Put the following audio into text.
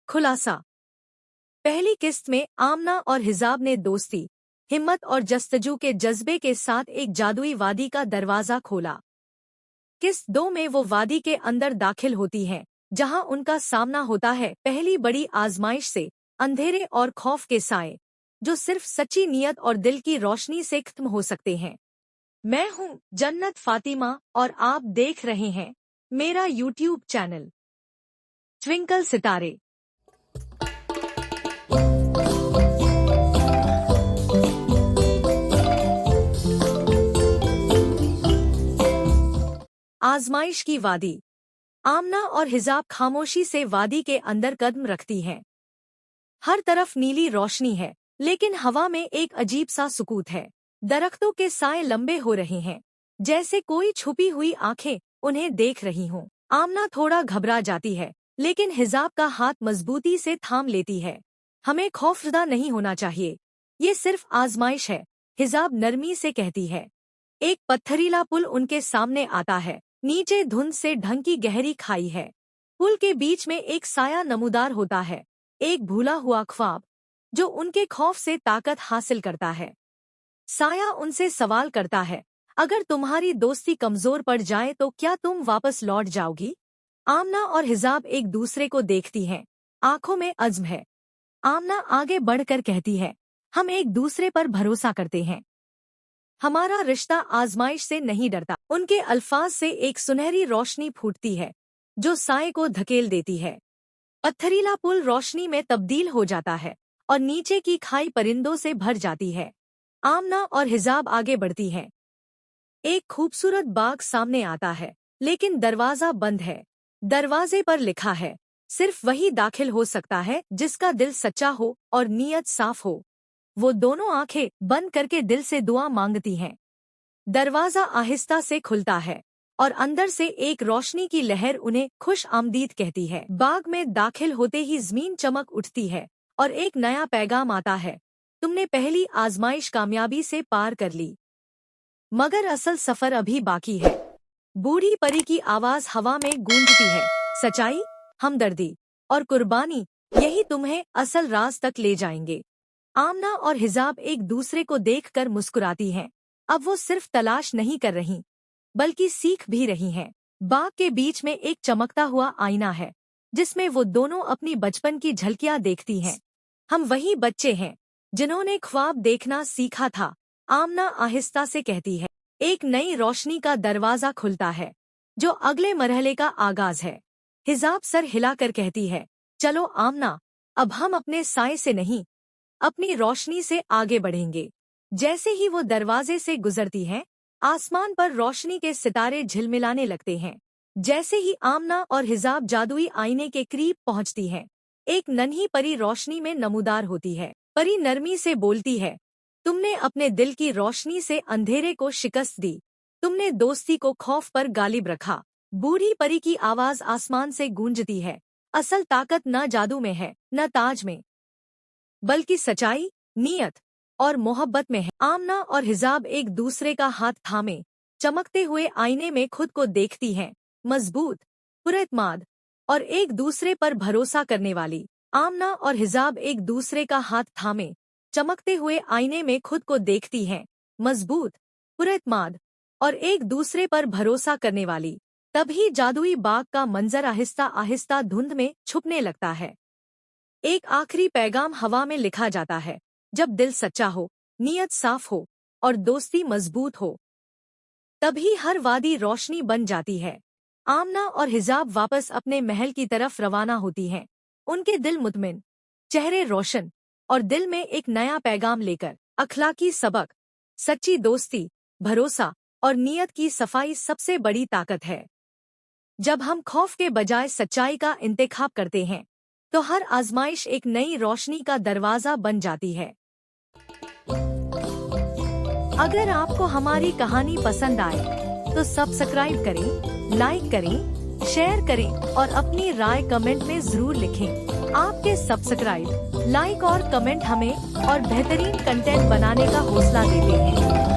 खुलासा। पहली किस्त में आमना और हिजाब ने दोस्ती, हिम्मत और जस्तजू के जज्बे के साथ एक जादुई वादी का दरवाजा खोला। किस्त 2 में वो वादी के अंदर दाखिल होती हैं, जहां उनका सामना होता है पहली बड़ी आजमाइश से, अंधेरे और खौफ के साए, जो सिर्फ सच्ची नियत और दिल की रोशनी से खत्म हो सकते हैं। मैं हूं जन्नत फातिमा और आप देख रहे हैं मेरा यूट्यूब चैनल ट्विंकल सितारे। आजमाइश की वादी। आमना और हिजाब खामोशी से वादी के अंदर कदम रखती हैं। हर तरफ नीली रोशनी है, लेकिन हवा में एक अजीब सा सुकूत है। दरख्तों के साए लंबे हो रहे हैं, जैसे कोई छुपी हुई आंखें उन्हें देख रही हों। आमना थोड़ा घबरा जाती है, लेकिन हिजाब का हाथ मजबूती से थाम लेती है। हमें खौफजदा नहीं होना चाहिए, ये सिर्फ आजमाइश है, हिजाब नरमी से कहती है। एक पत्थरीला पुल उनके सामने आता है। नीचे धुंध से ढंकी गहरी खाई है। पुल के बीच में एक साया नमूदार होता है, एक भूला हुआ ख्वाब, जो उनके खौफ से ताकत हासिल करता है। साया उनसे सवाल करता है, अगर तुम्हारी दोस्ती कमजोर पड़ जाए तो क्या तुम वापस लौट जाओगी? आमना और हिजाब एक दूसरे को देखती हैं, आंखों में अज़्म है। आमना आगे बढ़कर कहती है, हम एक दूसरे पर भरोसा करते हैं। हमारा रिश्ता आजमाइश से नहीं डरता। उनके अल्फाज से एक सुनहरी रोशनी फूटती है, जो साए को धकेल देती है। पत्थरीला पुल रोशनी में तब्दील हो जाता है और नीचे की खाई परिंदों से भर जाती है। आमना और हिजाब आगे बढ़ती हैं। एक खूबसूरत बाग सामने आता है, लेकिन दरवाजा बंद है। दरवाजे पर लिखा है, सिर्फ वही दाखिल हो सकता है जिसका दिल सच्चा हो और नीयत साफ हो। वो दोनों आंखें बंद करके दिल से दुआ मांगती हैं। दरवाजा आहिस्ता से खुलता है और अंदर से एक रोशनी की लहर उन्हें खुश आमदीद कहती है। बाग में दाखिल होते ही ज़मीन चमक उठती है और एक नया पैगाम आता है, तुमने पहली आजमाइश कामयाबी से पार कर ली, मगर असल सफर अभी बाकी है। बूढ़ी परी की आवाज हवा में गूंजती है, सच्चाई, हमदर्दी और कुर्बानी, यही तुम्हें असल राज तक ले जाएंगे। आमना और हिजाब एक दूसरे को देखकर मुस्कुराती हैं। अब वो सिर्फ तलाश नहीं कर रही, बल्कि सीख भी रही हैं। बाग के बीच में एक चमकता हुआ आईना है, जिसमें वो दोनों अपनी बचपन की झलकियां देखती हैं। हम वही बच्चे हैं जिन्होंने ख्वाब देखना सीखा था, आमना आहिस्ता से कहती है। एक नई रोशनी का दरवाजा खुलता है, जो अगले मरहले का आगाज है। हिजाब सर हिलाकर कहती है, चलो आमना, अब हम अपने साए से नहीं, अपनी रोशनी से आगे बढ़ेंगे। जैसे ही वो दरवाजे से गुजरती हैं, आसमान पर रोशनी के सितारे झिलमिलाने लगते हैं। जैसे ही आमना और हिजाब जादुई आईने के करीब पहुंचती हैं, एक नन्ही परी रोशनी में नमूदार होती है। परी नरमी से बोलती है, तुमने अपने दिल की रोशनी से अंधेरे को शिकस्त दी, तुमने दोस्ती को खौफ पर गालिब रखा। बूढ़ी परी की आवाज आसमान से गूंजती है, असल ताकत न जादू में है, न ताज में, बल्कि सच्चाई, नियत और मोहब्बत में है। आमना और हिजाब एक दूसरे का हाथ थामे चमकते हुए आईने में खुद को देखती हैं, मजबूत, पुरएतमाद और एक दूसरे पर भरोसा करने वाली। आमना और हिजाब एक दूसरे का हाथ थामे चमकते हुए आईने में खुद को देखती हैं, मजबूत, पुरएतमाद और एक दूसरे पर भरोसा करने वाली। तभी जादुई बाग का मंजर आहिस्ता आहिस्ता धुंध में छुपने लगता है। एक आखिरी पैगाम हवा में लिखा जाता है, जब दिल सच्चा हो, नीयत साफ हो और दोस्ती मजबूत हो, तभी हर वादी रोशनी बन जाती है। आमना और हिजाब वापस अपने महल की तरफ रवाना होती हैं, उनके दिल मुतमिन, चेहरे रोशन और दिल में एक नया पैगाम लेकर। अखलाकी सबक, सच्ची दोस्ती, भरोसा और नीयत की सफाई सबसे बड़ी ताकत है। जब हम खौफ के बजाय सच्चाई का इंतखाब करते हैं, तो हर आजमाइश एक नई रोशनी का दरवाजा बन जाती है। अगर आपको हमारी कहानी पसंद आए तो सब्सक्राइब करें, लाइक करें, शेयर करें और अपनी राय कमेंट में जरूर लिखें। आपके सब्सक्राइब, लाइक और कमेंट हमें और बेहतरीन कंटेंट बनाने का हौसला देते हैं।